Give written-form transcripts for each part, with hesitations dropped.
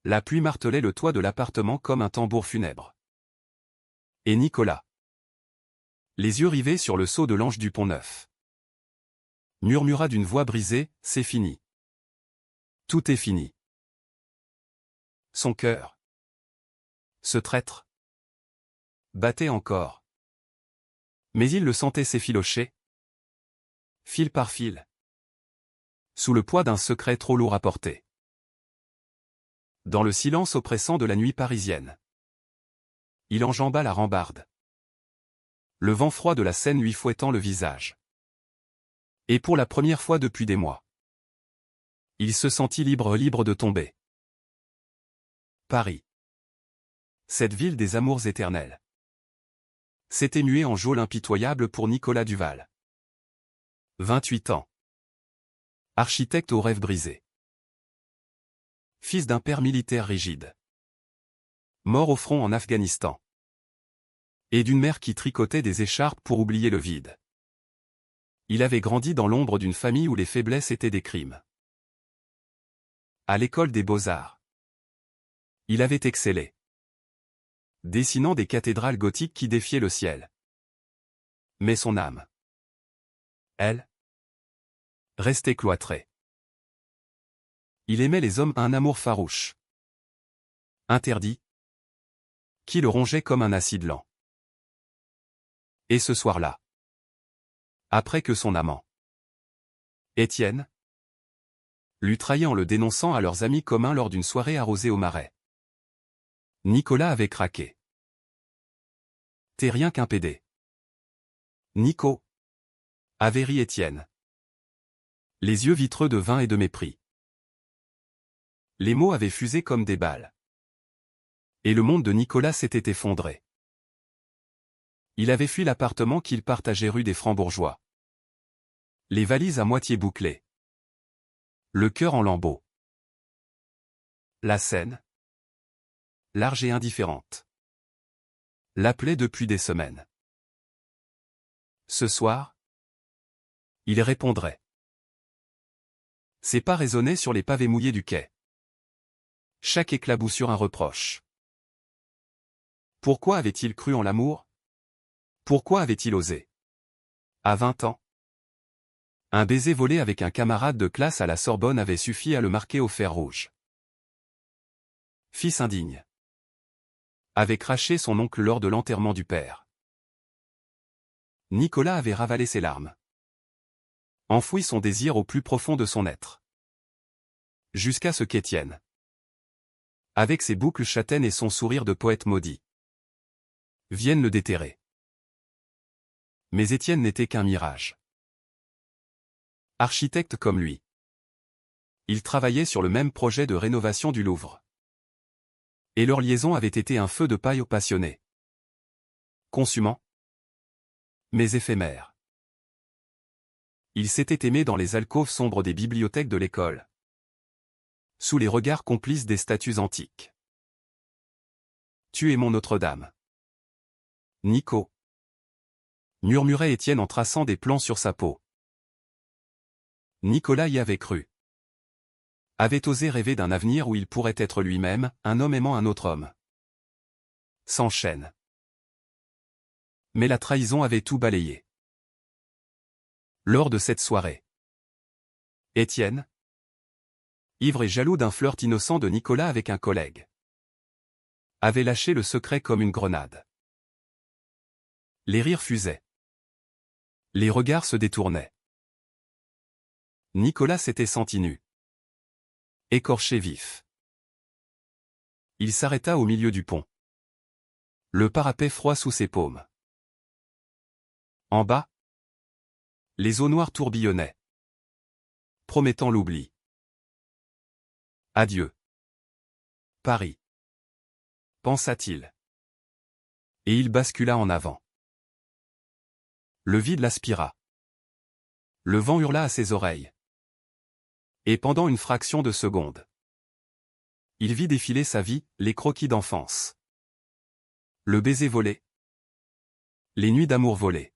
La pluie martelait le toit de l'appartement comme un tambour funèbre. Et Nicolas, les yeux rivés sur le sceau de l'ange du Pont-Neuf, murmura d'une voix brisée, « C'est fini. Tout est fini. » Son cœur, ce traître, battait encore. Mais il le sentait s'effilocher, fil par fil, sous le poids d'un secret trop lourd à porter. Dans le silence oppressant de la nuit parisienne, il enjamba la rambarde, le vent froid de la Seine lui fouettant le visage. Et pour la première fois depuis des mois, il se sentit libre de tomber. Paris, cette ville des amours éternels, s'était muée en geôle impitoyable pour Nicolas Duval. 28 ans. Architecte aux rêves brisés. Fils d'un père militaire rigide, mort au front en Afghanistan. Et d'une mère qui tricotait des écharpes pour oublier le vide. Il avait grandi dans l'ombre d'une famille où les faiblesses étaient des crimes. À l'école des beaux-arts, il avait excellé, dessinant des cathédrales gothiques qui défiaient le ciel. Mais son âme, elle, restait cloîtrée. Il aimait les hommes à un amour farouche, interdit, qui le rongeait comme un acide lent. Et ce soir-là, après que son amant, Étienne, l'eut trahi en le dénonçant à leurs amis communs lors d'une soirée arrosée au Marais, Nicolas avait craqué. « T'es rien qu'un pédé. Nico » avait ri Étienne, les yeux vitreux de vin et de mépris. Les mots avaient fusé comme des balles. Et le monde de Nicolas s'était effondré. Il avait fui l'appartement qu'il partageait rue des Francs-Bourgeois. Les valises à moitié bouclées. Le cœur en lambeaux. La Seine, large et indifférente, l'appelait depuis des semaines. Ce soir, il répondrait. Ses pas résonnaient sur les pavés mouillés du quai. Chaque éclaboussure un reproche. Pourquoi avait-il cru en l'amour? Pourquoi avait-il osé? À 20 ans, un baiser volé avec un camarade de classe à la Sorbonne avait suffi à le marquer au fer rouge. Fils indigne, avait craché son oncle lors de l'enterrement du père. Nicolas avait ravalé ses larmes, enfoui son désir au plus profond de son être. Jusqu'à ce qu'Étienne, avec ses boucles châtaines et son sourire de poète maudit, vienne le déterrer. Mais Étienne n'était qu'un mirage. Architecte comme lui, il travaillait sur le même projet de rénovation du Louvre. Et leur liaison avait été un feu de paille passionné. Consumant, mais éphémère. Ils s'étaient aimés dans les alcôves sombres des bibliothèques de l'école, sous les regards complices des statues antiques. Tu es mon Notre-Dame, Nico, murmurait Étienne en traçant des plans sur sa peau. Nicolas y avait cru. Avait osé rêver d'un avenir où il pourrait être lui-même, un homme aimant un autre homme. Sans chaîne. Mais la trahison avait tout balayé. Lors de cette soirée, Étienne, ivre et jaloux d'un flirt innocent de Nicolas avec un collègue, avait lâché le secret comme une grenade. Les rires fusaient. Les regards se détournaient. Nicolas s'était senti nu, écorché vif. Il s'arrêta au milieu du pont. Le parapet froid sous ses paumes. En bas, les eaux noires tourbillonnaient, promettant l'oubli. Adieu, Paris, pensa-t-il. Et il bascula en avant. Le vide l'aspira. Le vent hurla à ses oreilles. Et pendant une fraction de seconde, il vit défiler sa vie, les croquis d'enfance. Le baiser volé. Les nuits d'amour volées.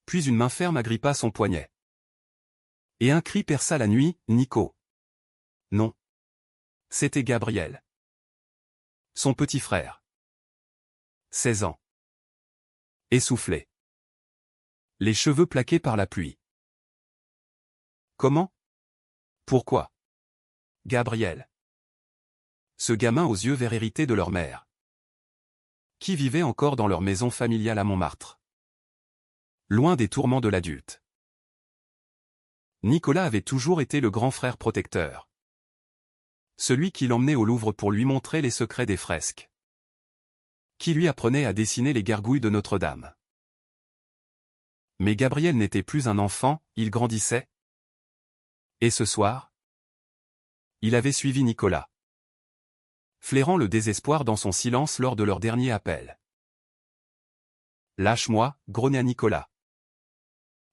Puis une main ferme agrippa son poignet. Et un cri perça la nuit, Nico. Non. C'était Gabriel. Son petit frère. 16 ans. Essoufflé. Les cheveux plaqués par la pluie. Comment? Pourquoi? Gabriel. Ce gamin aux yeux verts hérité de leur mère. Qui vivait encore dans leur maison familiale à Montmartre. Loin des tourments de l'adulte. Nicolas avait toujours été le grand frère protecteur. Celui qui l'emmenait au Louvre pour lui montrer les secrets des fresques. Qui lui apprenait à dessiner les gargouilles de Notre-Dame. Mais Gabriel n'était plus un enfant, il grandissait. Et ce soir, il avait suivi Nicolas. Flairant le désespoir dans son silence lors de leur dernier appel. Lâche-moi, grogna Nicolas.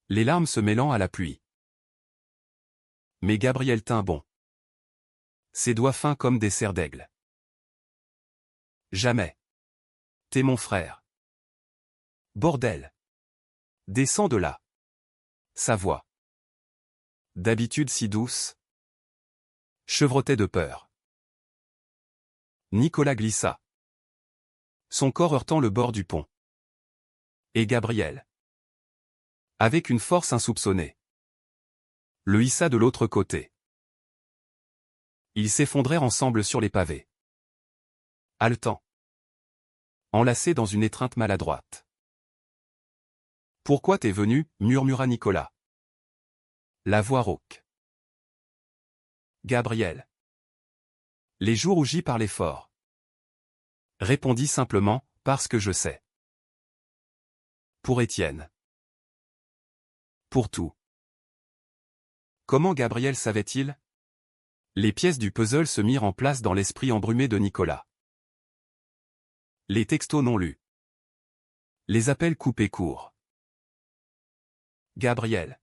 Les larmes se mêlant à la pluie. Mais Gabriel tint bon. Ses doigts fins comme des serres d'aigle. Jamais. T'es mon frère. Bordel. Descends de là. Sa voix. D'habitude si douce. Chevrotait de peur. Nicolas glissa. Son corps heurtant le bord du pont. Et Gabriel. Avec une force insoupçonnée. Le hissa de l'autre côté. Ils s'effondrèrent ensemble sur les pavés. Haletants. Enlacés dans une étreinte maladroite. Pourquoi t'es venu, murmura Nicolas. La voix rauque. Gabriel. Les joues rougies par l'effort. Répondit simplement, parce que je sais. Pour Étienne. Pour tout. Comment Gabriel savait-il? Les pièces du puzzle se mirent en place dans l'esprit embrumé de Nicolas. Les textos non lus. Les appels coupés courts. Gabriel.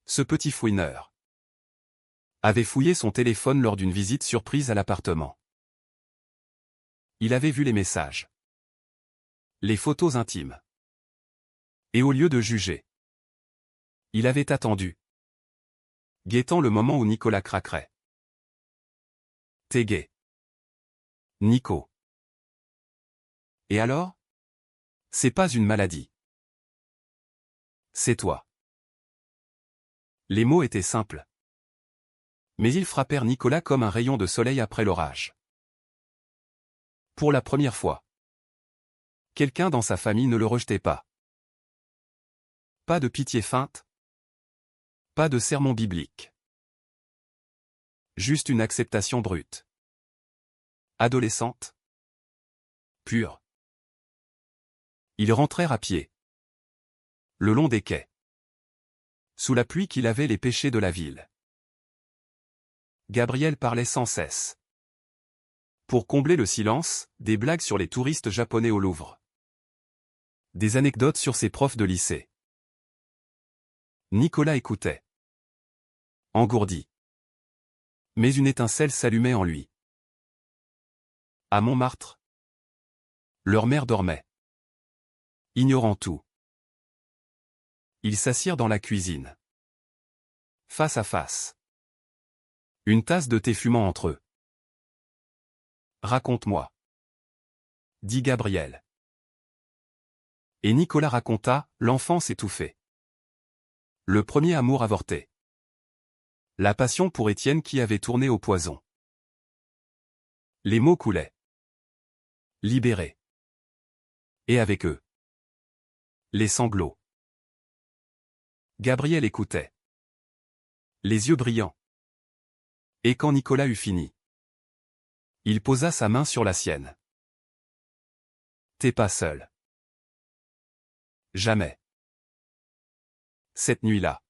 Ce petit fouineur. Avait fouillé son téléphone lors d'une visite surprise à l'appartement. Il avait vu les messages. Les photos intimes. Et au lieu de juger, il avait attendu. Guettant le moment où Nicolas craquerait. T'es gay. Nico. Et alors? C'est pas une maladie. C'est toi. Les mots étaient simples. Mais ils frappèrent Nicolas comme un rayon de soleil après l'orage. Pour la première fois. Quelqu'un dans sa famille ne le rejetait pas. Pas de pitié feinte. Pas de sermon biblique. Juste une acceptation brute. Adolescente. Pure. Ils rentrèrent à pied. Le long des quais. Sous la pluie qui lavait les péchés de la ville. Gabriel parlait sans cesse. Pour combler le silence, des blagues sur les touristes japonais au Louvre. Des anecdotes sur ses profs de lycée. Nicolas écoutait. Engourdi. Mais une étincelle s'allumait en lui. À Montmartre. Leur mère dormait. Ignorant tout. Ils s'assirent dans la cuisine. Face à face. Une tasse de thé fumant entre eux. Raconte-moi. Dit Gabriel. Et Nicolas raconta, l'enfance étouffée. Le premier amour avorté. La passion pour Étienne qui avait tourné au poison. Les mots coulaient. Libérés. Et avec eux. Les sanglots. Gabriel écoutait. Les yeux brillants. Et quand Nicolas eut fini, il posa sa main sur la sienne. T'es pas seul. Jamais. Cette nuit-là.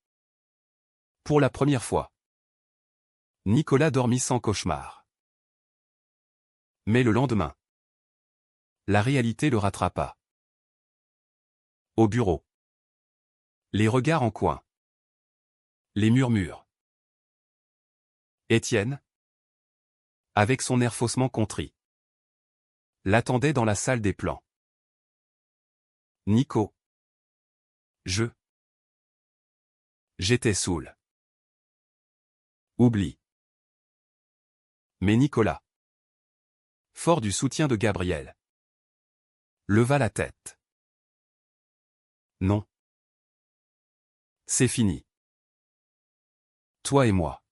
Pour la première fois. Nicolas dormit sans cauchemar. Mais le lendemain. La réalité le rattrapa. Au bureau. Les regards en coin. Les murmures. Étienne, avec son air faussement contrit, l'attendait dans la salle des plans. Nico. J'étais saoul. Oublie. Mais Nicolas, fort du soutien de Gabriel, leva la tête. Non. C'est fini. Toi et moi.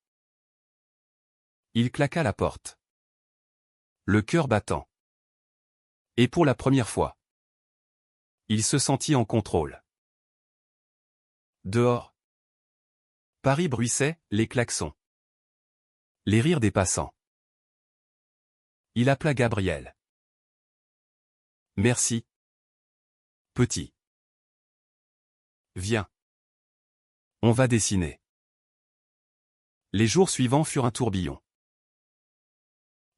Il claqua la porte, le cœur battant. Et pour la première fois, il se sentit en contrôle. Dehors, Paris bruissait, les klaxons, les rires des passants. Il appela Gabriel. Merci. Petit. Viens. On va dessiner. Les jours suivants furent un tourbillon.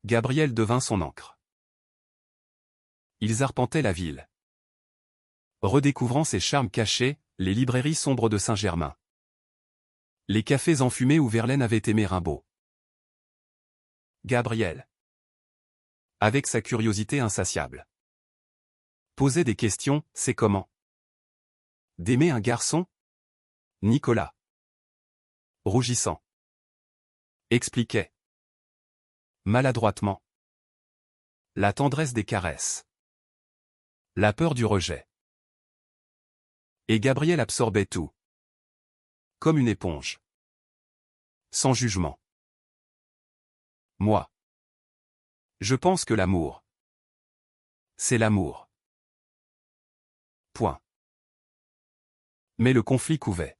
Gabriel devint son encre. Ils arpentaient la ville, redécouvrant ses charmes cachés, les librairies sombres de Saint-Germain, les cafés enfumés où Verlaine avait aimé Rimbaud. Gabriel, avec sa curiosité insatiable, posait des questions. C'est comment d'aimer un garçon? Nicolas, rougissant, expliquait maladroitement la tendresse des caresses, la peur du rejet. Et Gabriel absorbait tout, comme une éponge, sans jugement. Moi, je pense que l'amour, c'est l'amour. Point. Mais le conflit couvait.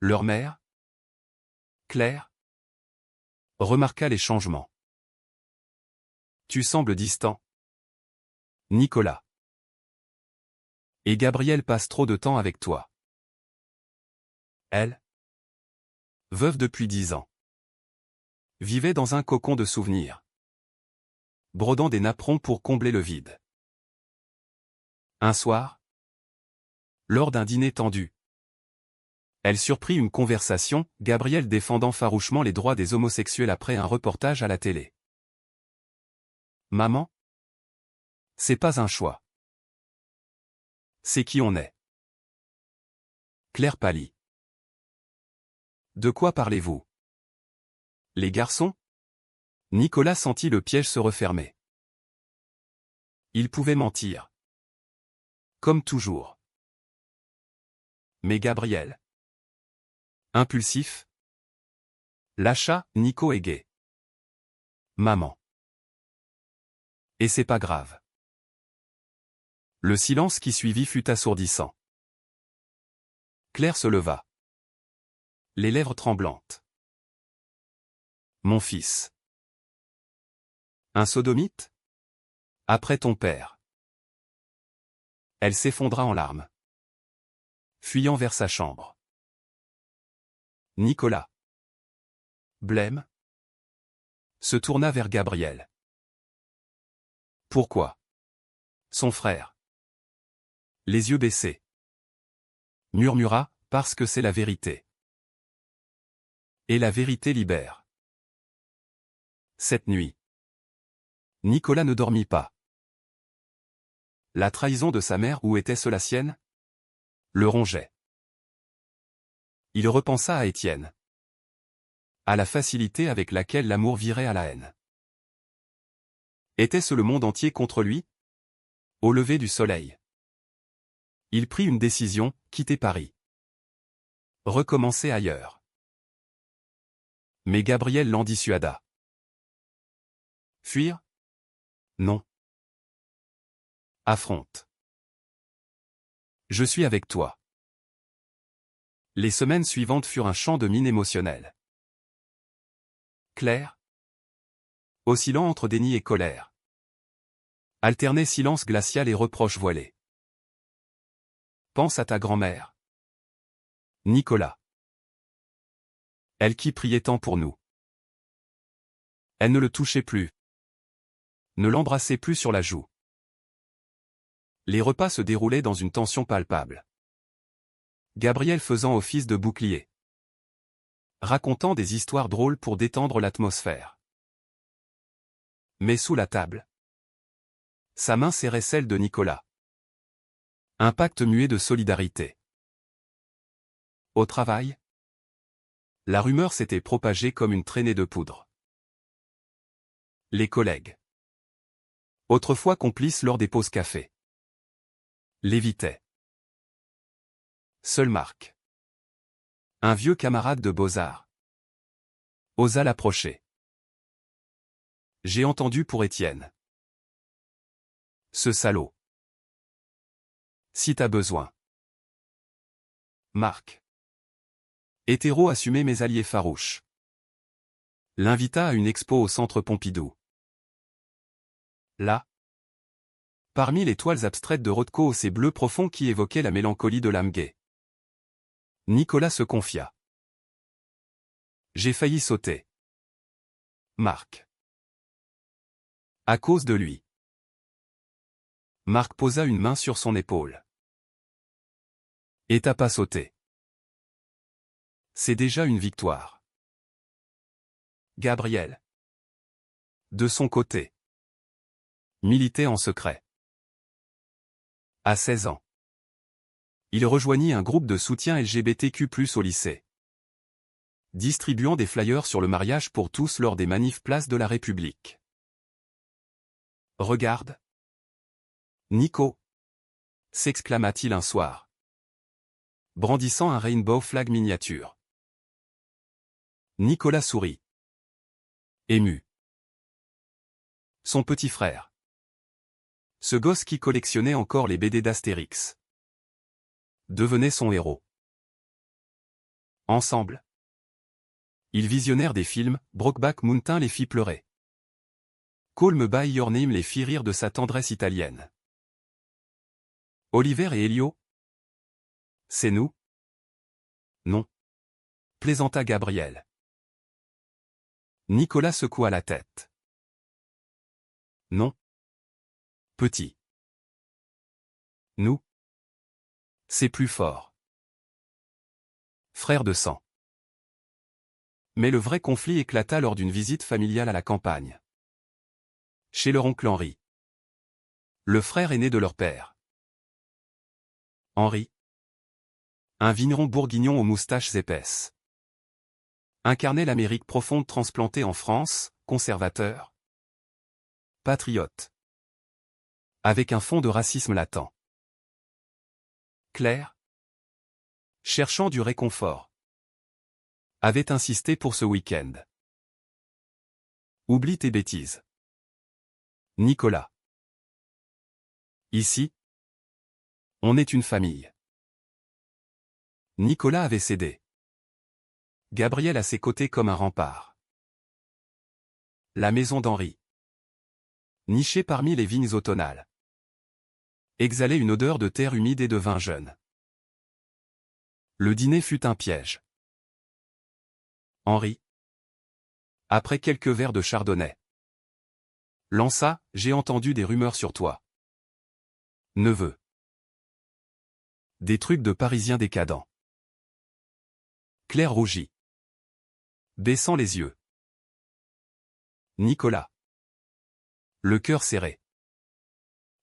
Leur mère, Claire, remarqua les changements. Tu sembles distant, Nicolas. Et Gabriel passe trop de temps avec toi. Elle, veuve depuis 10 ans, vivait dans un cocon de souvenirs, brodant des napperons pour combler le vide. Un soir, lors d'un dîner tendu, elle surprit une conversation, Gabriel défendant farouchement les droits des homosexuels après un reportage à la télé. Maman, c'est pas un choix. C'est qui on est. Claire pâlit. De quoi parlez-vous? Les garçons? Nicolas sentit le piège se refermer. Il pouvait mentir. Comme toujours. Mais Gabriel, impulsif, lâcha, Nico est gay. Maman. Et c'est pas grave. Le silence qui suivit fut assourdissant. Claire se leva, les lèvres tremblantes. Mon fils. Un sodomite? Après ton père. Elle s'effondra en larmes, fuyant vers sa chambre. Nicolas, blême, se tourna vers Gabriel. Pourquoi? Son frère, les yeux baissés, murmura, parce que c'est la vérité. Et la vérité libère. Cette nuit, Nicolas ne dormit pas. La trahison de sa mère, où était-ce la sienne? Le rongeait. Il repensa à Étienne, à la facilité avec laquelle l'amour virait à la haine. Était-ce le monde entier contre lui? Au lever du soleil, il prit une décision, quitter Paris. Recommencer ailleurs. Mais Gabriel l'en dissuada. Fuir? Non. Affronte. Je suis avec toi. Les semaines suivantes furent un champ de mine émotionnel. Claire, oscillant entre déni et colère, alternait silence glacial et reproches voilés. Pense à ta grand-mère. Nicolas. Elle qui priait tant pour nous. Elle ne le touchait plus. Ne l'embrassait plus sur la joue. Les repas se déroulaient dans une tension palpable. Gabriel faisant office de bouclier, racontant des histoires drôles pour détendre l'atmosphère. Mais sous la table, sa main serrait celle de Nicolas. Un pacte muet de solidarité. Au travail, la rumeur s'était propagée comme une traînée de poudre. Les collègues. Autrefois complices lors des pauses café. L'évitaient. Seul Marc. Un vieux camarade de Beaux-Arts. Osa l'approcher. J'ai entendu pour Étienne. Ce salaud. Si t'as besoin. Marc. Hétéro assumé mais allié farouche. L'invita à une expo au centre Pompidou. Là. Parmi les toiles abstraites de Rothko aux ces bleus profonds qui évoquaient la mélancolie de l'âme gay. Nicolas se confia. J'ai failli sauter. Marc. À cause de lui. Marc posa une main sur son épaule. Et t'as pas sauté. C'est déjà une victoire. Gabriel. De son côté. Militait en secret. À 16 ans. Il rejoignit un groupe de soutien LGBTQ+ au lycée. Distribuant des flyers sur le mariage pour tous lors des manifs Place de la République. Regarde. Nico. S'exclama-t-il un soir. Brandissant un rainbow flag miniature. Nicolas sourit. Ému. Son petit frère. Ce gosse qui collectionnait encore les BD d'Astérix. Devenait son héros. Ensemble. Ils visionnèrent des films, Brokeback Mountain les fit pleurer. Call Me By Your Name les fit rire de sa tendresse italienne. Oliver et Elio? C'est nous? Non. Plaisanta Gabriel. Nicolas secoua la tête. Non. Petit. Nous. C'est plus fort. Frère de sang. Mais le vrai conflit éclata lors d'une visite familiale à la campagne. Chez leur oncle Henri. Le frère aîné de leur père. Henri. Un vigneron bourguignon aux moustaches épaisses. Incarnait l'Amérique profonde transplantée en France, conservateur. Patriote. Avec un fond de racisme latent. Claire. Cherchant du réconfort. Avait insisté pour ce week-end. Oublie tes bêtises. Nicolas. Ici. On est une famille. Nicolas avait cédé. Gabriel à ses côtés comme un rempart. La maison d'Henri. Nichée parmi les vignes automnales. Exhalait une odeur de terre humide et de vin jeune. Le dîner fut un piège. Henri. Après quelques verres de chardonnay. Lança, j'ai entendu des rumeurs sur toi. Neveu. Des trucs de Parisiens décadents. Claire rougit. Baissant les yeux. Nicolas. Le cœur serré.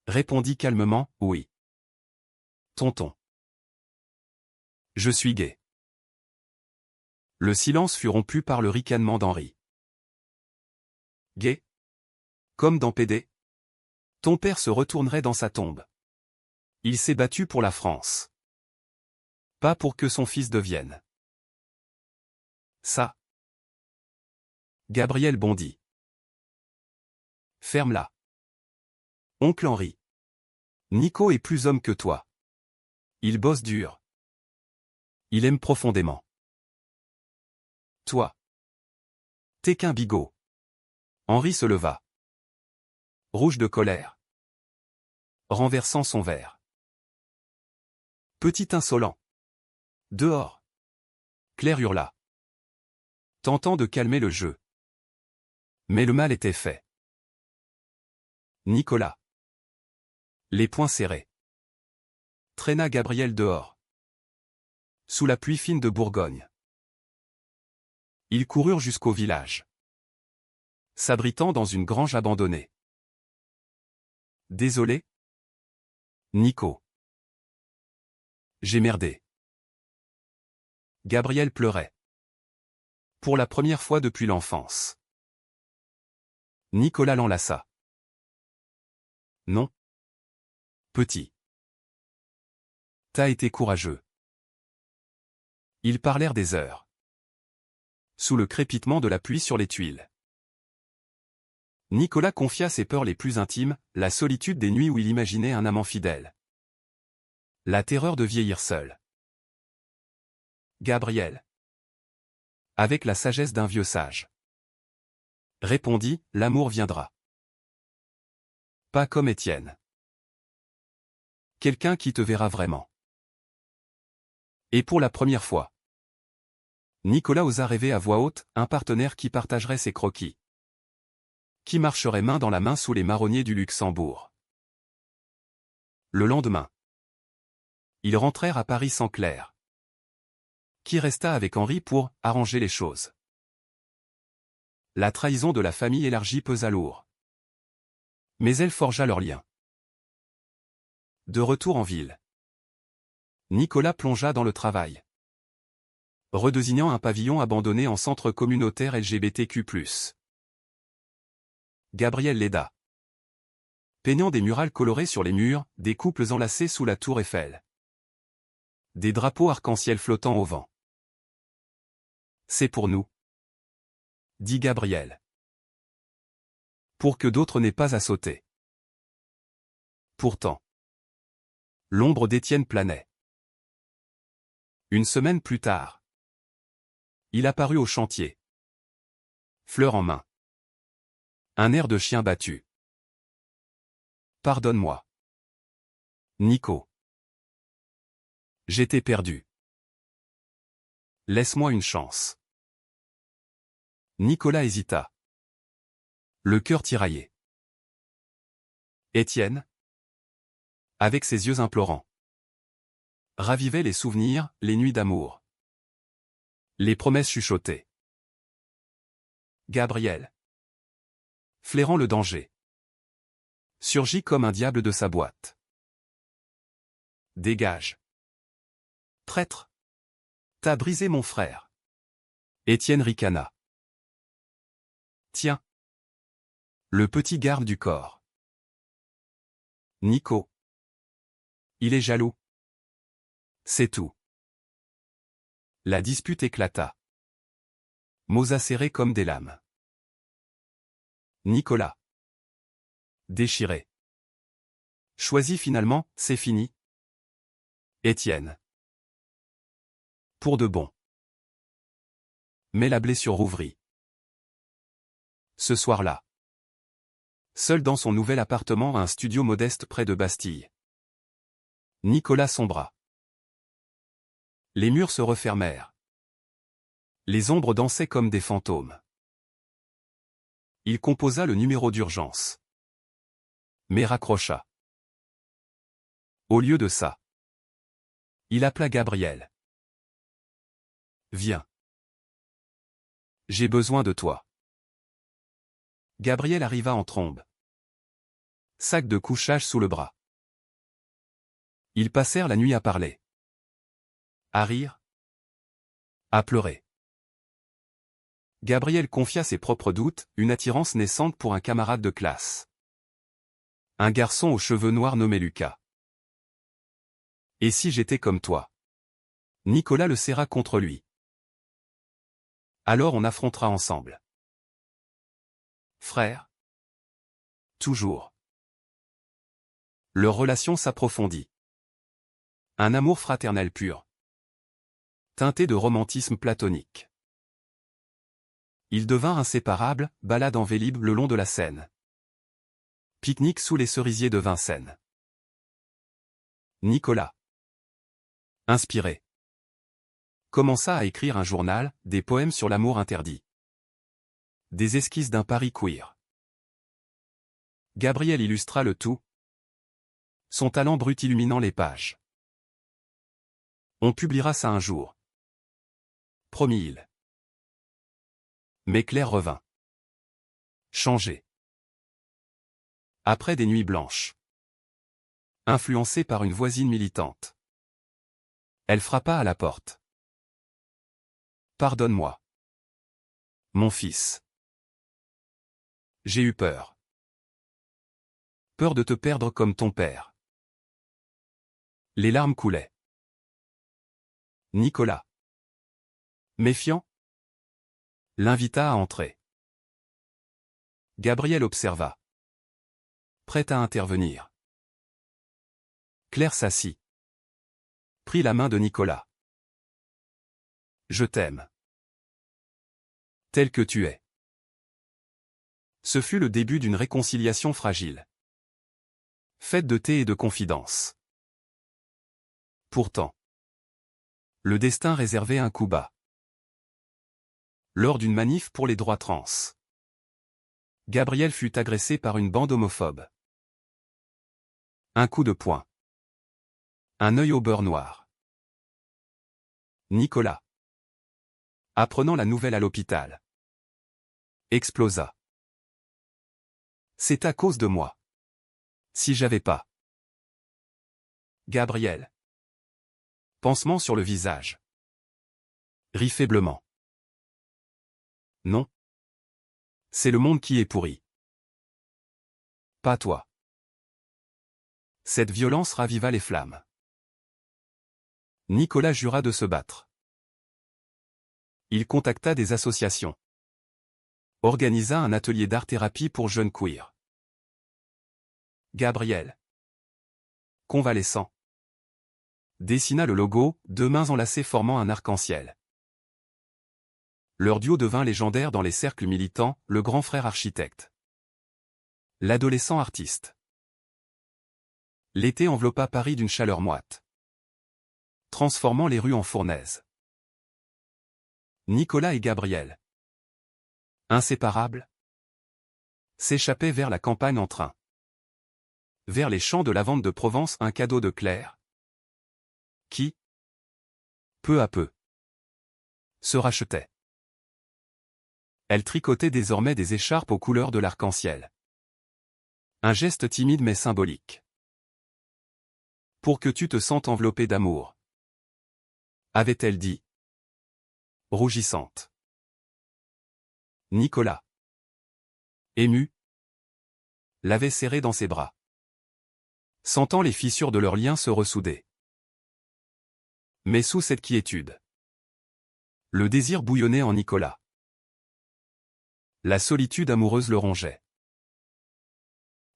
Répondit calmement, oui. Tonton. Je suis gai. Le silence fut rompu par le ricanement d'Henri. Gai? Comme dans PD? Ton père se retournerait dans sa tombe. Il s'est battu pour la France. Pas pour que son fils devienne. Ça. Gabriel bondit. Ferme-la. Oncle Henri. Nico est plus homme que toi. Il bosse dur. Il aime profondément. Toi. T'es qu'un bigot. Henri se leva. Rouge de colère. Renversant son verre. Petit insolent. Dehors. Claire hurla. Tentant de calmer le jeu. Mais le mal était fait. Nicolas. Les poings serrés. Traîna Gabriel dehors. Sous la pluie fine de Bourgogne. Ils coururent jusqu'au village. S'abritant dans une grange abandonnée. Désolé? Nico. J'ai merdé. Gabriel pleurait. Pour la première fois depuis l'enfance. Nicolas l'enlaça. Non. Petit. T'as été courageux. Ils parlèrent des heures. Sous le crépitement de la pluie sur les tuiles. Nicolas confia ses peurs les plus intimes, la solitude des nuits où il imaginait un amant fidèle. La terreur de vieillir seul. Gabriel. Avec la sagesse d'un vieux sage. Répondit, l'amour viendra. Pas comme Étienne. Quelqu'un qui te verra vraiment. Et pour la première fois. Nicolas osa rêver à voix haute, un partenaire qui partagerait ses croquis. Qui marcherait main dans la main sous les marronniers du Luxembourg. Le lendemain. Ils rentrèrent à Paris sans Claire. Qui resta avec Henri pour arranger les choses. La trahison de la famille élargie pesa lourd. Mais elle forgea leur lien. De retour en ville. Nicolas plongea dans le travail. Redésignant un pavillon abandonné en centre communautaire LGBTQ+. Gabriel l'aida. Peignant des murales colorées sur les murs, des couples enlacés sous la tour Eiffel. Des drapeaux arc-en-ciel flottant au vent. C'est pour nous, dit Gabriel. Pour que d'autres n'aient pas à sauter. Pourtant, l'ombre d'Étienne planait. Une semaine plus tard, il apparut au chantier. Fleur en main. Un air de chien battu. Pardonne-moi. Nico. J'étais perdu. Laisse-moi une chance. Nicolas hésita. Le cœur tiraillé. Étienne, avec ses yeux implorants, ravivait les souvenirs, les nuits d'amour. Les promesses chuchotées. Gabriel, flairant le danger, surgit comme un diable de sa boîte. Dégage. Traître. T'as brisé mon frère. Étienne ricana. Tiens. Le petit garde du corps. Nico. Il est jaloux. C'est tout. La dispute éclata. Mots acérés comme des lames. Nicolas. Déchiré. Choisi finalement, c'est fini. Étienne. Pour de bon. Mais la blessure rouvrit. Ce soir-là. Seul dans son nouvel appartement à un studio modeste près de Bastille. Nicolas sombra. Les murs se refermèrent. Les ombres dansaient comme des fantômes. Il composa le numéro d'urgence. Mais raccrocha. Au lieu de ça, il appela Gabriel. Viens. J'ai besoin de toi. Gabriel arriva en trombe. Sac de couchage sous le bras. Ils passèrent la nuit à parler. À rire. À pleurer. Gabriel confia ses propres doutes, une attirance naissante pour un camarade de classe. Un garçon aux cheveux noirs nommé Lucas. Et si j'étais comme toi? Nicolas le serra contre lui. Alors on affrontera ensemble. Frère. Toujours. Leur relation s'approfondit. Un amour fraternel pur. Teinté de romantisme platonique. Ils devinrent inséparables, balade en Vélib le long de la Seine. Pique-nique sous les cerisiers de Vincennes. Nicolas. Inspiré. Commença à écrire un journal, des poèmes sur l'amour interdit. Des esquisses d'un Paris queer. Gabriel illustra le tout. Son talent brut illuminant les pages. On publiera ça un jour. Promit-il. Mais Claire revint. Changée. Après des nuits blanches. Influencée par une voisine militante. Elle frappa à la porte. Pardonne-moi. Mon fils. J'ai eu peur. Peur de te perdre comme ton père. Les larmes coulaient. Nicolas, méfiant, l'invita à entrer. Gabriel observa. Prête à intervenir. Claire s'assit. Prit la main de Nicolas. Je t'aime. Tel que tu es. Ce fut le début d'une réconciliation fragile. Faite de thé et de confidence. Pourtant, le destin réservait un coup bas. Lors d'une manif pour les droits trans, Gabriel fut agressé par une bande homophobe. Un coup de poing. Un œil au beurre noir. Nicolas, apprenant la nouvelle à l'hôpital, explosa. C'est à cause de moi. Si j'avais pas. Gabriel. Pansement sur le visage. Rit faiblement. Non. C'est le monde qui est pourri. Pas toi. Cette violence raviva les flammes. Nicolas jura de se battre. Il contacta des associations. Organisa un atelier d'art-thérapie pour jeunes queers. Gabriel, convalescent, dessina le logo, deux mains enlacées formant un arc-en-ciel. Leur duo devint légendaire dans les cercles militants, le grand frère architecte. L'adolescent artiste. L'été enveloppa Paris d'une chaleur moite, transformant les rues en fournaises. Nicolas et Gabriel, inséparables, s'échappaient vers la campagne en train. Vers les champs de lavande de Provence, un cadeau de Claire, qui, peu à peu, se rachetait. Elle tricotait désormais des écharpes aux couleurs de l'arc-en-ciel. Un geste timide mais symbolique. Pour que tu te sentes enveloppé d'amour, avait-elle dit, rougissante. Nicolas, ému, l'avait serrée dans ses bras, sentant les fissures de leur lien se ressouder. Mais sous cette quiétude, le désir bouillonnait en Nicolas. La solitude amoureuse le rongeait.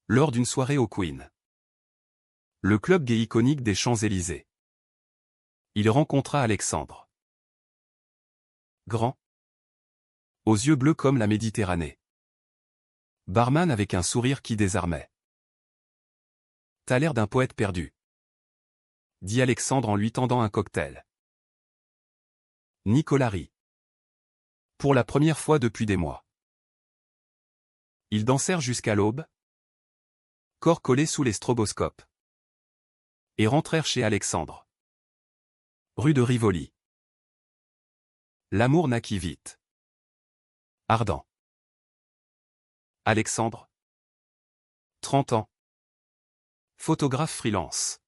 Lors d'une soirée au Queen, le club gay iconique des Champs-Élysées, il rencontra Alexandre. Grand, aux yeux bleus comme la Méditerranée. Barman avec un sourire qui désarmait. T'as l'air d'un poète perdu, dit Alexandre en lui tendant un cocktail. Nicolas rit. Pour la première fois depuis des mois. Ils dansèrent jusqu'à l'aube, corps collés sous les stroboscopes, et rentrèrent chez Alexandre, rue de Rivoli. L'amour naquit vite. Ardent. Alexandre, 30 ans, photographe freelance,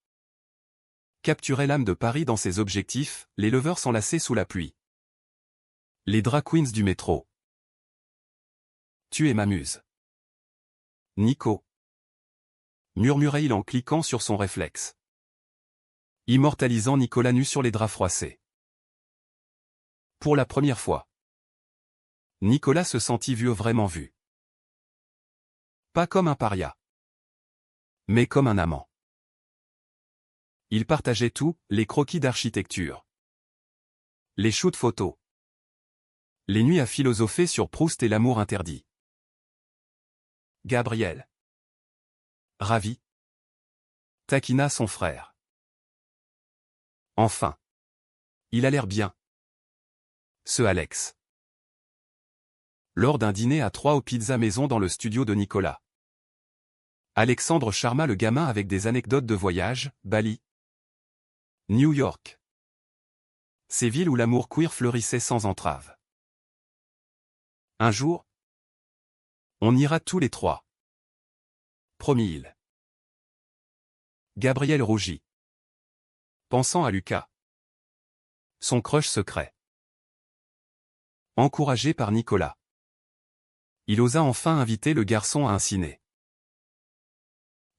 capturait l'âme de Paris dans ses objectifs, les leveurs s'enlaçaient sous la pluie. Les drag queens du métro. Tu es ma muse. Nico, murmurait-il en cliquant sur son réflexe, immortalisant Nicolas nu sur les draps froissés. Pour la première fois, Nicolas se sentit vraiment vu. Pas comme un paria, mais comme un amant. Ils partageaient tout, les croquis d'architecture, les shoots photos, les nuits à philosopher sur Proust et l'amour interdit. Gabriel, ravi, taquina son frère. Enfin, il a l'air bien. Ce Alex. Lors d'un dîner à 3 au Pizza Maison dans le studio de Nicolas, Alexandre charma le gamin avec des anecdotes de voyage, Bali, New York. Ces villes où l'amour queer fleurissait sans entrave. Un jour, on ira tous les trois. Promis-il. Gabriel rougit, pensant à Lucas, son crush secret. Encouragé par Nicolas, Il osa enfin inviter le garçon à un ciné.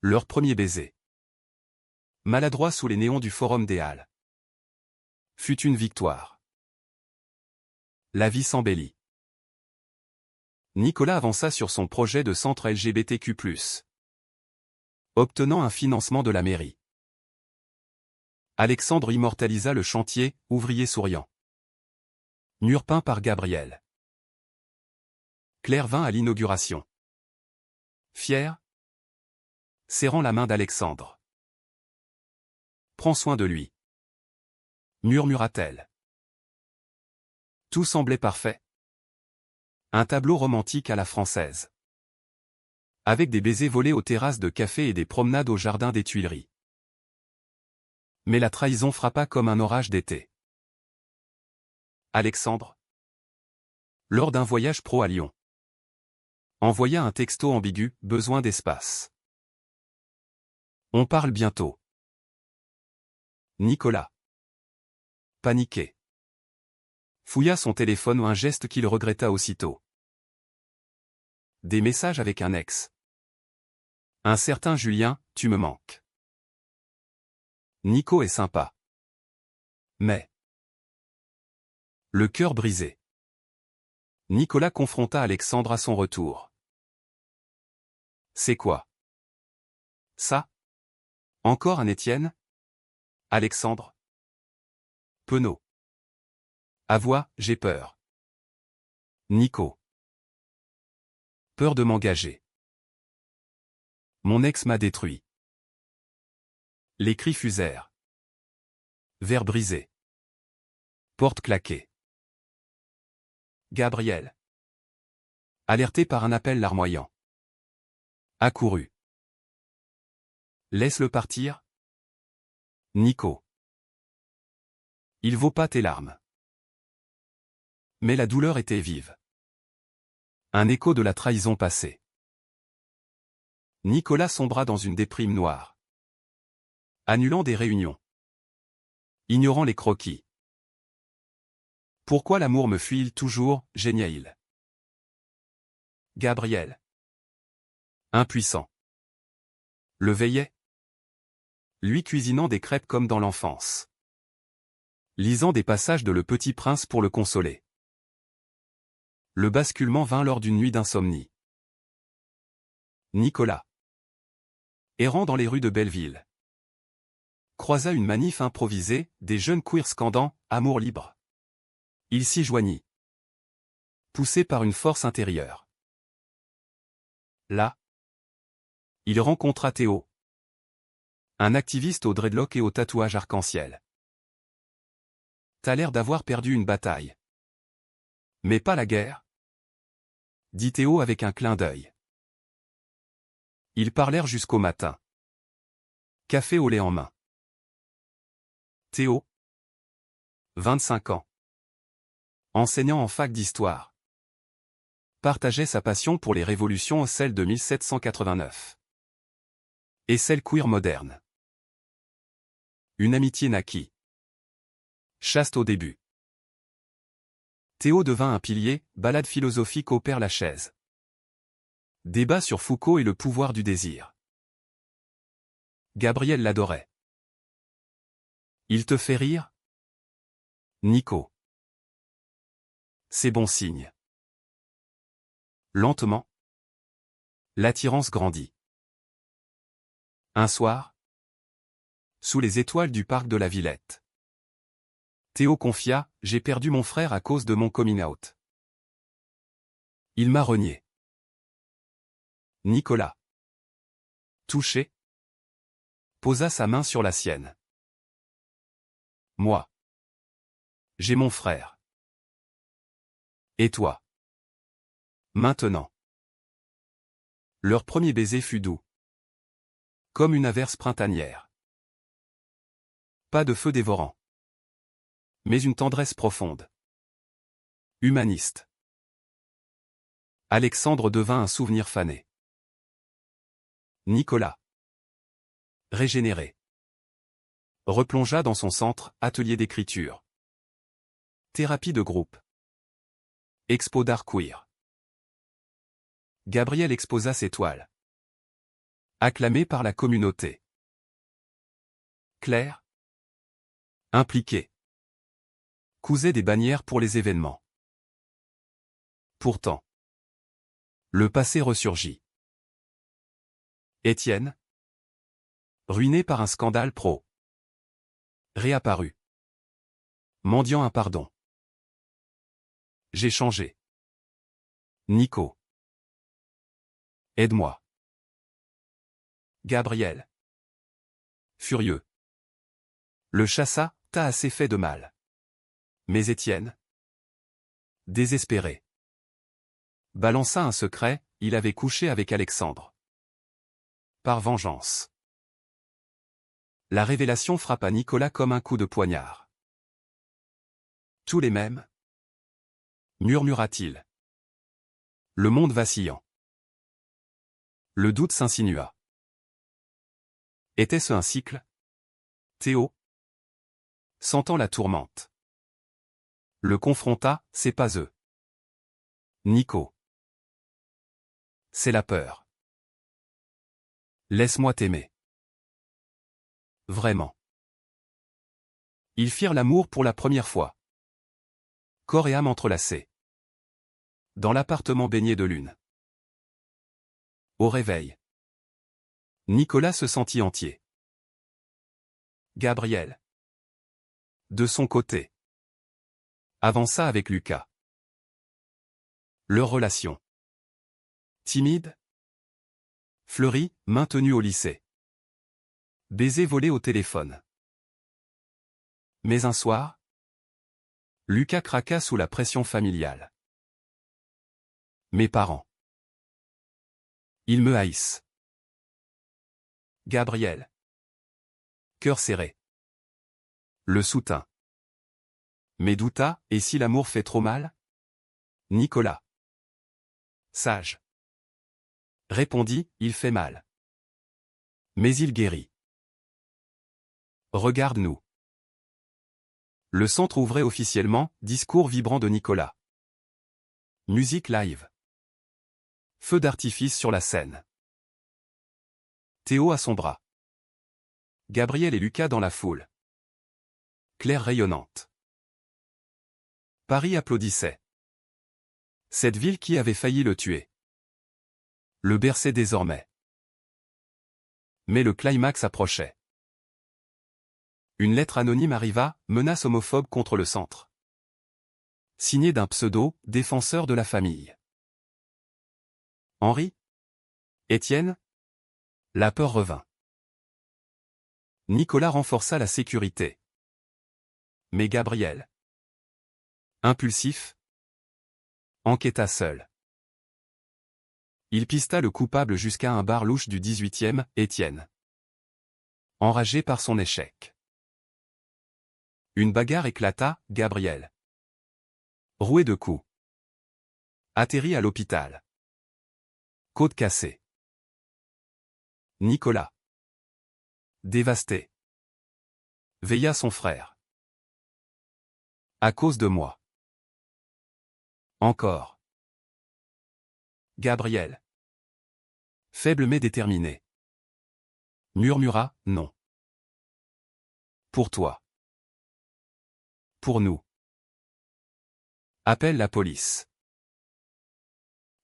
Leur premier baiser. Maladroit sous les néons du Forum des Halles. Fut une victoire. La vie s'embellit. Nicolas avança sur son projet de centre LGBTQ+, obtenant un financement de la mairie. Alexandre immortalisa le chantier, ouvrier souriant. Mur peint par Gabriel. Claire vint à l'inauguration. Fière, serrant la main d'Alexandre. Prends soin de lui, murmura-t-elle. Tout semblait parfait. Un tableau romantique à la française. Avec des baisers volés aux terrasses de café et des promenades au jardin des Tuileries. Mais la trahison frappa comme un orage d'été. Alexandre, lors d'un voyage pro à Lyon, envoya un texto ambigu, besoin d'espace. On parle bientôt. Nicolas, paniqué, fouilla son téléphone ou un geste qu'il regretta aussitôt. Des messages avec un ex. Un certain Julien, tu me manques. Nico est sympa. Mais... Le cœur brisé. Nicolas confronta Alexandre à son retour. C'est quoi ça? Encore un Étienne? Alexandre? Penaud. À voix, j'ai peur. Nico. Peur de m'engager. Mon ex m'a détruit. Les cris fusèrent. Verre brisé. Porte claquée. Gabriel. Alerté par un appel larmoyant. Accouru. Laisse-le partir. Nico. Il vaut pas tes larmes. Mais la douleur était vive. Un écho de la trahison passée. Nicolas sombra dans une déprime noire. Annulant des réunions. Ignorant les croquis. Pourquoi l'amour me fuit-il toujours, génia-il. Gabriel. Impuissant. Le veillait. Lui cuisinant des crêpes comme dans l'enfance. Lisant des passages de Le Petit Prince pour le consoler. Le basculement vint lors d'une nuit d'insomnie. Nicolas. Errant dans les rues de Belleville. Croisa une manif improvisée, des jeunes queers scandant « Amour libre ». Il s'y joignit. Poussé par une force intérieure. Là, il rencontra Théo. Un activiste au dreadlock et au tatouage arc-en-ciel. T'as l'air d'avoir perdu une bataille. Mais pas la guerre, dit Théo avec un clin d'œil. Ils parlèrent jusqu'au matin. Café au lait en main. Théo, 25 ans. Enseignant en fac d'histoire. Partageait sa passion pour les révolutions, celle de 1789. Et celle queer moderne. Une amitié naquit. Chaste au début. Théo devint un pilier, balade philosophique au Père-Lachaise. Débat sur Foucault et le pouvoir du désir. Gabriel l'adorait. Il te fait rire? Nico. C'est bon signe. Lentement. L'attirance grandit. Un soir. Sous les étoiles du parc de la Villette. Théo confia, j'ai perdu mon frère à cause de mon coming out. Il m'a renié. Nicolas. Touché. Posa sa main sur la sienne. Moi. J'ai mon frère. Et toi? Maintenant. Leur premier baiser fut doux. Comme une averse printanière. Pas de feu dévorant. Mais une tendresse profonde. Humaniste. Alexandre devint un souvenir fané. Nicolas. Régénéré. Replongea dans son centre, atelier d'écriture. Thérapie de groupe. Expo d'art queer. Gabriel exposa ses toiles. Acclamé par la communauté. Claire, impliquée, cousait des bannières pour les événements. Pourtant, le passé ressurgit. Étienne, ruiné par un scandale pro, réapparu, mendiant un pardon. J'ai changé. Nico. Aide-moi. Gabriel. Furieux. Le chassa, t'as assez fait de mal. Mais Étienne, désespéré, balança un secret, il avait couché avec Alexandre. Par vengeance. La révélation frappa Nicolas comme un coup de poignard. Tous les mêmes, murmura-t-il. Le monde vacillant. Le doute s'insinua. Était-ce un cycle? Théo, sentant la tourmente, le confronta, c'est pas eux. Nico. C'est la peur. Laisse-moi t'aimer. Vraiment. Ils firent l'amour pour la première fois. Corps et âme entrelacés. Dans l'appartement baigné de lune. Au réveil, Nicolas se sentit entier. Gabriel, de son côté, avança avec Lucas. Leur relation, timide, fleurie, maintenue au lycée. Baiser volé au téléphone. Mais un soir, Lucas craqua sous la pression familiale. Mes parents. Ils me haïssent. Gabriel. Cœur serré. Le soutint. Mais douta, et si l'amour fait trop mal? Nicolas. Sage. Répondit, il fait mal. Mais il guérit. Regarde-nous. Le centre ouvrait officiellement, discours vibrant de Nicolas. Musique live. Feu d'artifice sur la scène. Théo à son bras. Gabriel et Lucas dans la foule. Claire rayonnante. Paris applaudissait. Cette ville qui avait failli le tuer. Le berçait désormais. Mais le climax approchait. Une lettre anonyme arriva, menace homophobe contre le centre. Signée d'un pseudo, défenseur de la famille. Henri? Étienne? La peur revint. Nicolas renforça la sécurité. Mais Gabriel, impulsif, enquêta seul. Il pista le coupable jusqu'à un bar louche du 18e, Étienne. Enragé par son échec. Une bagarre éclata, Gabriel. Roué de coups. Atterrit à l'hôpital. Côte cassée. Nicolas. Dévasté. Veilla son frère. À cause de moi. Encore. Gabriel. Faible mais déterminé. Murmura, non. Pour toi. Pour nous. Appelle la police.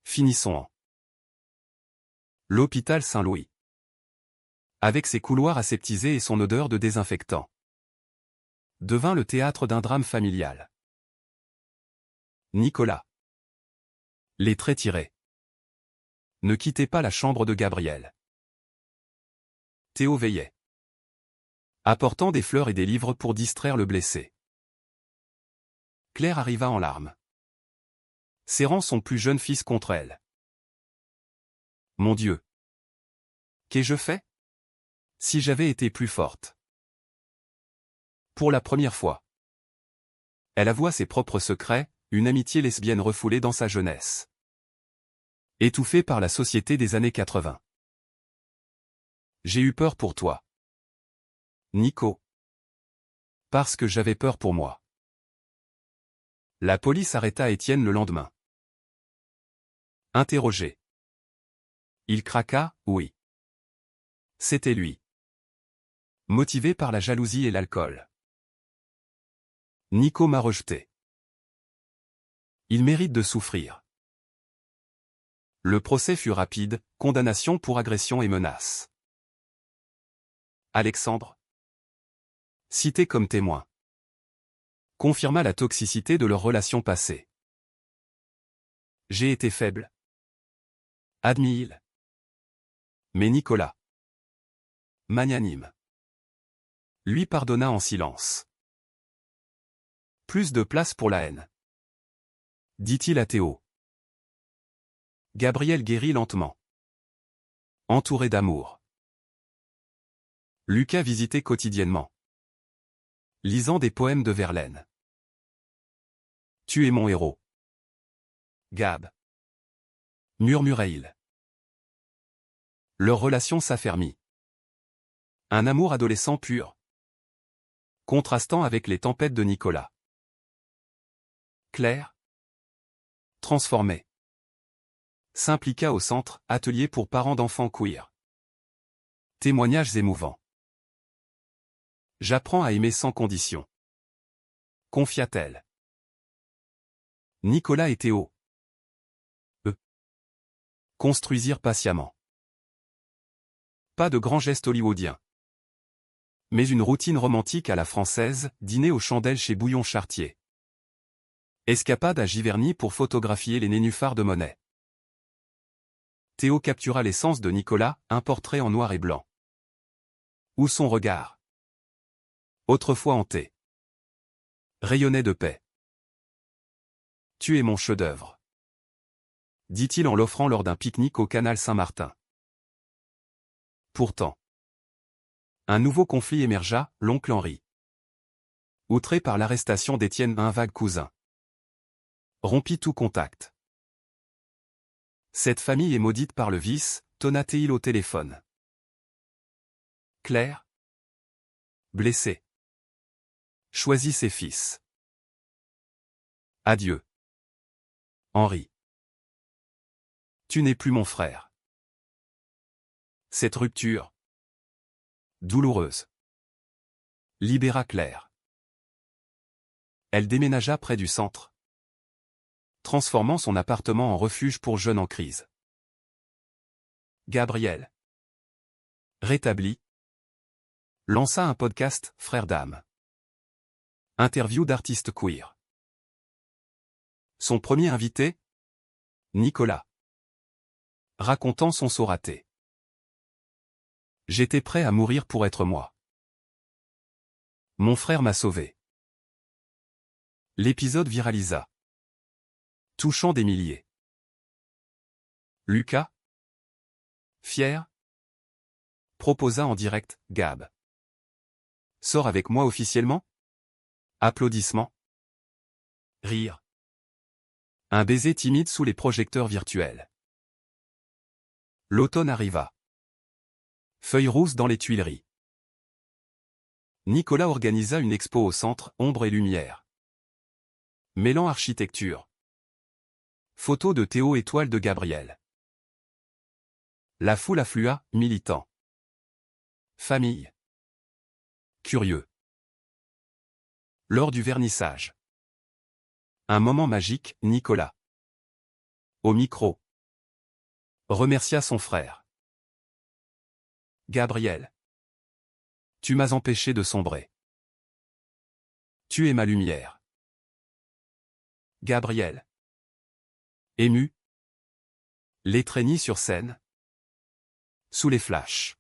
Finissons en. L'hôpital Saint-Louis. Avec ses couloirs aseptisés et son odeur de désinfectant. Devint le théâtre d'un drame familial. Nicolas. Les traits tirés. Ne quittez pas la chambre de Gabriel. Théo veillait. Apportant des fleurs et des livres pour distraire le blessé. Claire arriva en larmes. Serrant son plus jeune fils contre elle. Mon Dieu. Qu'ai-je fait? Si j'avais été plus forte. Pour la première fois. Elle avoua ses propres secrets, une amitié lesbienne refoulée dans sa jeunesse. Étouffée par la société des années 80. J'ai eu peur pour toi. Nico. Parce que j'avais peur pour moi. La police arrêta Étienne le lendemain. Interrogé. Il craqua, oui. C'était lui. Motivé par la jalousie et l'alcool. Nico m'a rejeté. Il mérite de souffrir. Le procès fut rapide, condamnation pour agression et menace. Alexandre, cité comme témoin, confirma la toxicité de leur relation passée. J'ai été faible, admis-il. Mais Nicolas, magnanime, lui pardonna en silence. Plus de place pour la haine, dit-il à Théo. Gabriel guérit lentement, entouré d'amour. Lucas visitait quotidiennement, lisant des poèmes de Verlaine. Tu es mon héros, Gab, murmura-t-il. Leur relation s'affermit. Un amour adolescent pur, contrastant avec les tempêtes de Nicolas. Claire, transformée, s'impliqua au centre, atelier pour parents d'enfants queer. Témoignages émouvants. J'apprends à aimer sans condition, confia-t-elle. Nicolas et Théo, eux, construisirent patiemment. Pas de grands gestes hollywoodiens, mais une routine romantique à la française, dîner aux chandelles chez Bouillon Chartier. Escapade à Giverny pour photographier les nénuphars de Monet. Théo captura l'essence de Nicolas, un portrait en noir et blanc. Où son regard, autrefois hanté, rayonnait de paix. Tu es mon chef-d'œuvre, dit-il en l'offrant lors d'un pique-nique au canal Saint-Martin. Pourtant, un nouveau conflit émergea, l'oncle Henri. Outré par l'arrestation d'Étienne, un vague cousin, rompit tout contact. Cette famille est maudite par le vice, tonna-t-il au téléphone. Claire, blessée, choisit ses fils. Adieu, Henri. Tu n'es plus mon frère. Cette rupture, douloureuse, libéra Claire. Elle déménagea près du centre, transformant son appartement en refuge pour jeunes en crise. Gabriel, rétabli, lança un podcast, Frères d'âme. Interview d'artistes queer. Son premier invité, Nicolas, racontant son saut raté. J'étais prêt à mourir pour être moi. Mon frère m'a sauvé. L'épisode viralisa, touchant des milliers. Lucas, fier, proposa en direct, Gab. Sors avec moi officiellement? Applaudissements. Rire. Un baiser timide sous les projecteurs virtuels. L'automne arriva. Feuilles rousses dans les Tuileries. Nicolas organisa une expo au centre, ombre et lumière. Mêlant architecture. Photos de Théo et toiles de Gabriel. La foule afflua, militant. Famille. Curieux. Lors du vernissage. Un moment magique, Nicolas, au micro, remercia son frère. Gabriel, tu m'as empêché de sombrer. Tu es ma lumière. Gabriel, ému, l'étreignit sur scène, sous les flashs.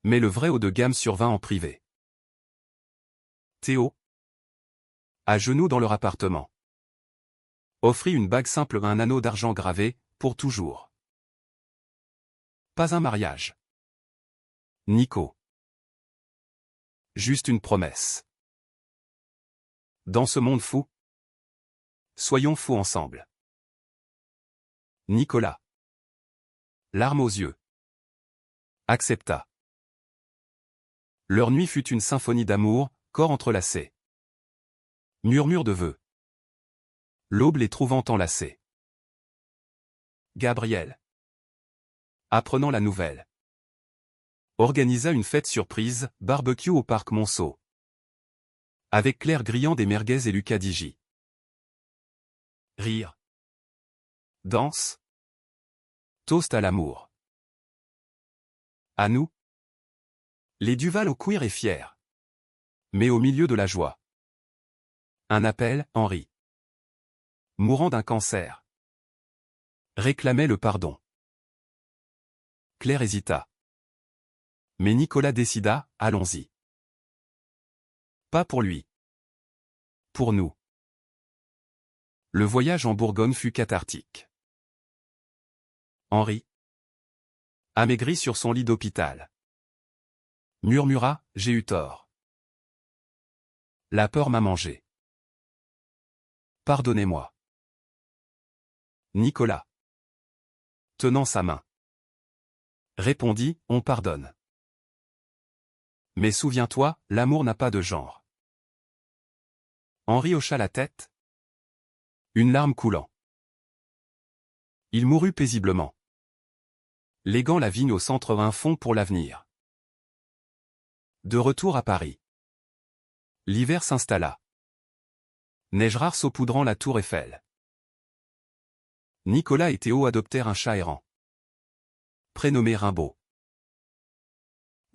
Mais le vrai haut de gamme survint en privé. Théo, à genoux dans leur appartement, offrit une bague simple à un anneau d'argent gravé, pour toujours. Pas un mariage. Nico. Juste une promesse. Dans ce monde fou, soyons fous ensemble. Nicolas, larmes aux yeux, accepta. Leur nuit fut une symphonie d'amour, corps entrelacés. Murmure de vœux. L'aube les trouvant enlacés. Gabriel, Apprenant la nouvelle. Organisa une fête surprise, barbecue au parc Monceau. Avec Claire grillant des merguez et Lucas Digi. Rire. Danse. Toast à l'amour. À nous. Les Duval au cuir est fier. Mais au milieu de la joie. Un appel, Henri. Mourant d'un cancer. Réclamait le pardon. Claire hésita. Mais Nicolas décida, allons-y. Pas pour lui. Pour nous. Le voyage en Bourgogne fut cathartique. Henri. Amaigri sur son lit d'hôpital. Murmura, j'ai eu tort. La peur m'a mangé. Pardonnez-moi. Nicolas. Tenant sa main. Répondit, on pardonne. Mais souviens-toi, l'amour n'a pas de genre. Henri hocha la tête. Une larme coulant. Il mourut paisiblement. Léguant la vigne au centre un fond pour l'avenir. De retour à Paris. L'hiver s'installa. Neige rare saupoudrant la tour Eiffel. Nicolas et Théo adoptèrent un chat errant. Prénommé Rimbaud.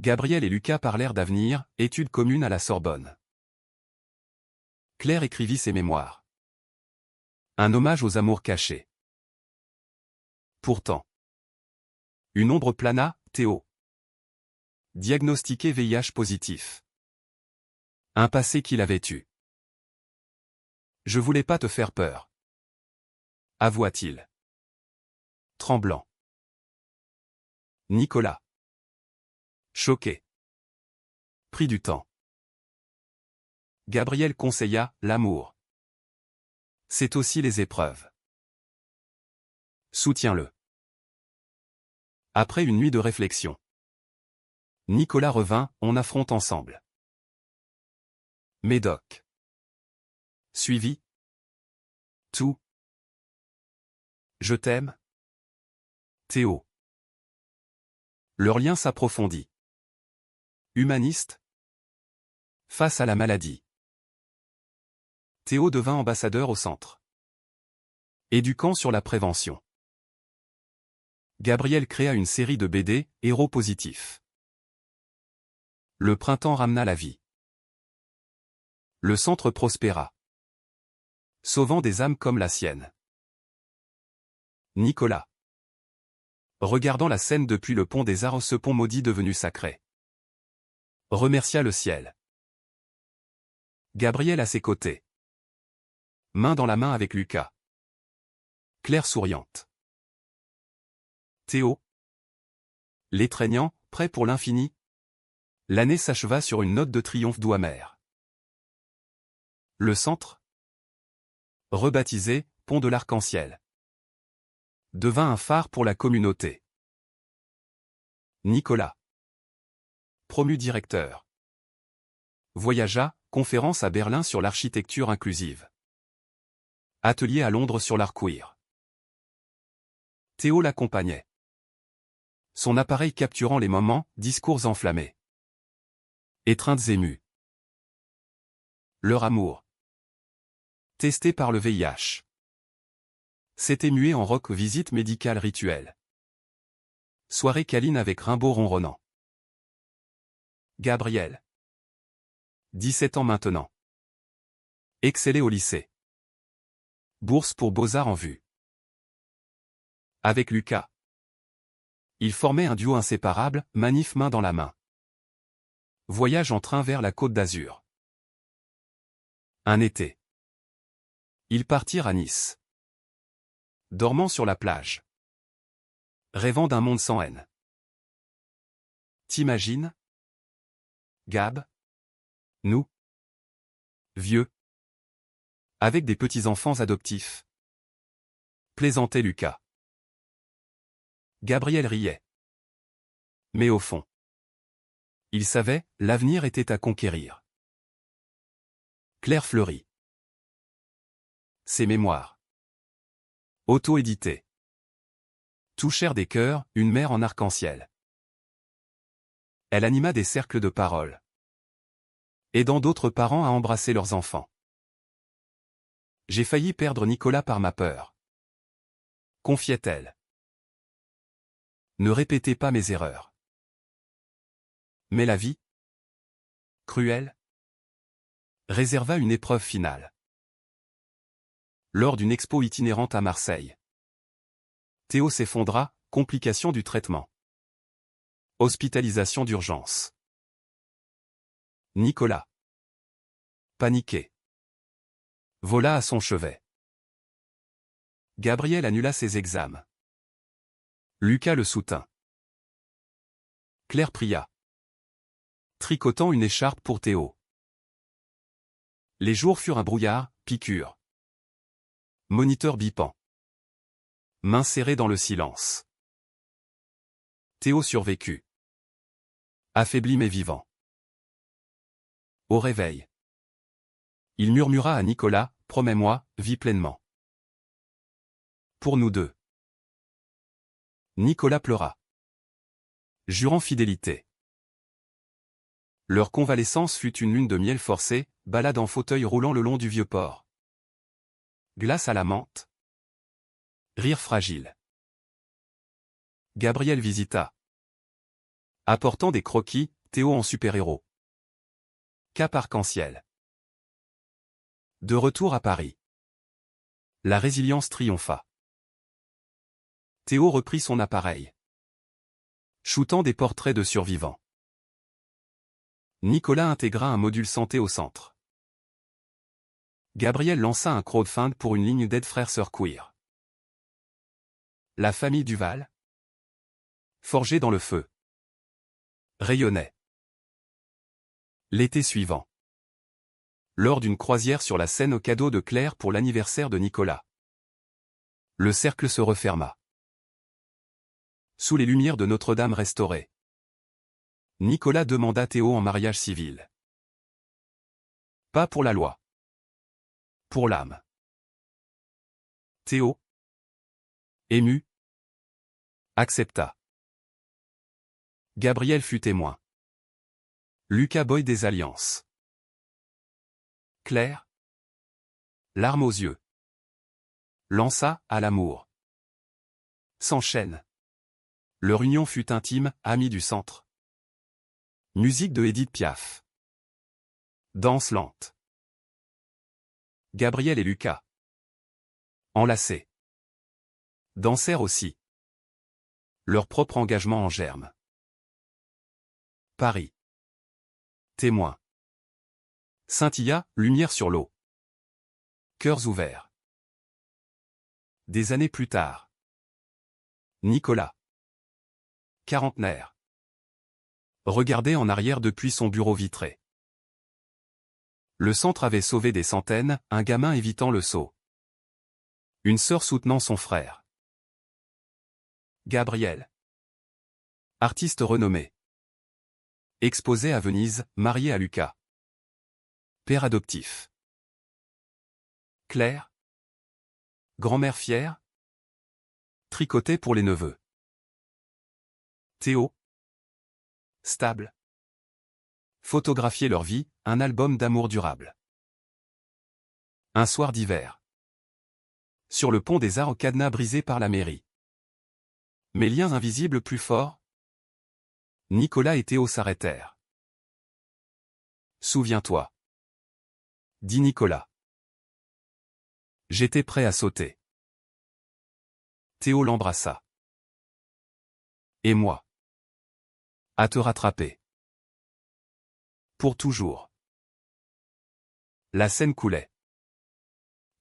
Gabriel et Lucas parlèrent d'avenir, études communes à la Sorbonne. Claire écrivit ses mémoires. Un hommage aux amours cachés. Pourtant. Une ombre plana, Théo. Diagnostiqué VIH positif. Un passé qu'il avait eu. Je voulais pas te faire peur. Avoua-t-il. Tremblant. Nicolas. Choqué. Pris du temps. Gabriel conseilla, l'amour. C'est aussi les épreuves. Soutiens-le. Après une nuit de réflexion. Nicolas revint, on affronte ensemble. Médoc. Suivi. Tout. Je t'aime. Théo. Leur lien s'approfondit. Humaniste. Face à la maladie. Théo devint ambassadeur au centre. Éduquant sur la prévention. Gabriel créa une série de BD, héros positifs. Le printemps ramena la vie. Le centre prospéra. Sauvant des âmes comme la sienne. Nicolas. Regardant la scène depuis le pont des Arts, ce pont maudit devenu sacré. Remercia le ciel. Gabriel à ses côtés. Main dans la main avec Lucas. Claire souriante. Théo. L'étreignant, prêt pour l'infini. L'année s'acheva sur une note de triomphe doux amer. Le centre. Rebaptisé, pont de l'Arc-en-Ciel. Devint un phare pour la communauté. Nicolas. Promu directeur. Voyagea, conférence à Berlin sur l'architecture inclusive. Atelier à Londres sur l'art queer. Théo l'accompagnait. Son appareil capturant les moments, discours enflammés. Étreintes émues. Leur amour. Testé par le VIH. S'était mué en rock visite médicale rituelle. Soirée câline avec Rimbaud ronronnant. Gabriel. 17 ans maintenant. Excellé au lycée. Bourse pour Beaux-Arts en vue. Avec Lucas. Ils formaient un duo inséparable, manif main dans la main. Voyage en train vers la Côte d'Azur. Un été. Ils partirent à Nice. Dormant sur la plage. Rêvant d'un monde sans haine. T'imagines? Gab? Nous? Vieux? Avec des petits-enfants adoptifs. Plaisantait Lucas. Gabriel riait. Mais au fond. Il savait, l'avenir était à conquérir. Claire fleurit. Ses mémoires. Auto-édité. Touchèrent des cœurs, une mer en arc-en-ciel. Elle anima des cercles de paroles, aidant d'autres parents à embrasser leurs enfants. J'ai failli perdre Nicolas par ma peur, confiait-elle. Ne répétez pas mes erreurs. Mais la vie, cruelle, réserva une épreuve finale. Lors d'une expo itinérante à Marseille, Théo s'effondra, complication du traitement. Hospitalisation d'urgence. Nicolas, paniqué, vola à son chevet. Gabriel annula ses examens. Lucas le soutint. Claire pria, tricotant une écharpe pour Théo. Les jours furent un brouillard, piqûre. Moniteur bipant. Main serrée dans le silence. Théo survécut. Affaibli mais vivant. Au réveil, il murmura à Nicolas, « Promets-moi, vis pleinement. » Pour nous deux. Nicolas pleura, jurant fidélité. Leur convalescence fut une lune de miel forcée, balade en fauteuil roulant le long du vieux port. Glace à la menthe. Rire fragile. Gabriel visita. Apportant des croquis, Théo en super-héros. Cap arc-en-ciel. De retour à Paris. La résilience triompha. Théo reprit son appareil, shootant des portraits de survivants. Nicolas intégra un module santé au centre. Gabriel lança un crowdfund pour une ligne d'aide frères-sœurs queer. La famille Duval, forgée dans le feu, rayonnait. L'été suivant, lors d'une croisière sur la Seine au cadeau de Claire pour l'anniversaire de Nicolas, le cercle se referma. Sous les lumières de Notre-Dame restaurée, Nicolas demanda Théo en mariage civil. Pas pour la loi. Pour l'âme. Théo, ému, accepta. Gabriel fut témoin. Lucas Boy des alliances. Claire, larmes aux yeux, lança, à l'amour. S'enchaîne. Leur union fut intime, amis du centre. Musique de Édith Piaf. Danse lente. Gabriel et Lucas, enlacés, dansèrent aussi. Leur propre engagement en germe. Paris. Témoin. Scintilla, lumière sur l'eau. Cœurs ouverts. Des années plus tard. Nicolas, quarantenaire, regardait en arrière depuis son bureau vitré. Le centre avait sauvé des centaines, un gamin évitant le saut. Une sœur soutenant son frère. Gabriel, artiste renommé, exposé à Venise, marié à Lucas, père adoptif. Claire, grand-mère fière, tricotait pour les neveux. Théo, stable, photographier leur vie, un album d'amour durable. Un soir d'hiver. Sur le pont des Arts au cadenas brisé par la mairie. Mes liens invisibles plus forts. Nicolas et Théo s'arrêtèrent. Souviens-toi, dit Nicolas. J'étais prêt à sauter. Théo l'embrassa. Et moi, à te rattraper. Pour toujours. La Seine coulait.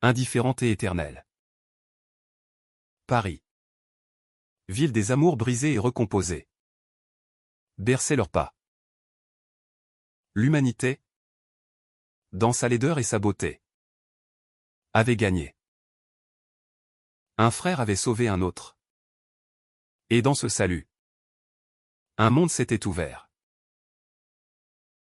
Indifférente et éternelle. Paris. Ville des amours brisés et recomposés. Berçait leurs pas. L'humanité, dans sa laideur et sa beauté, avait gagné. Un frère avait sauvé un autre. Et dans ce salut, un monde s'était ouvert.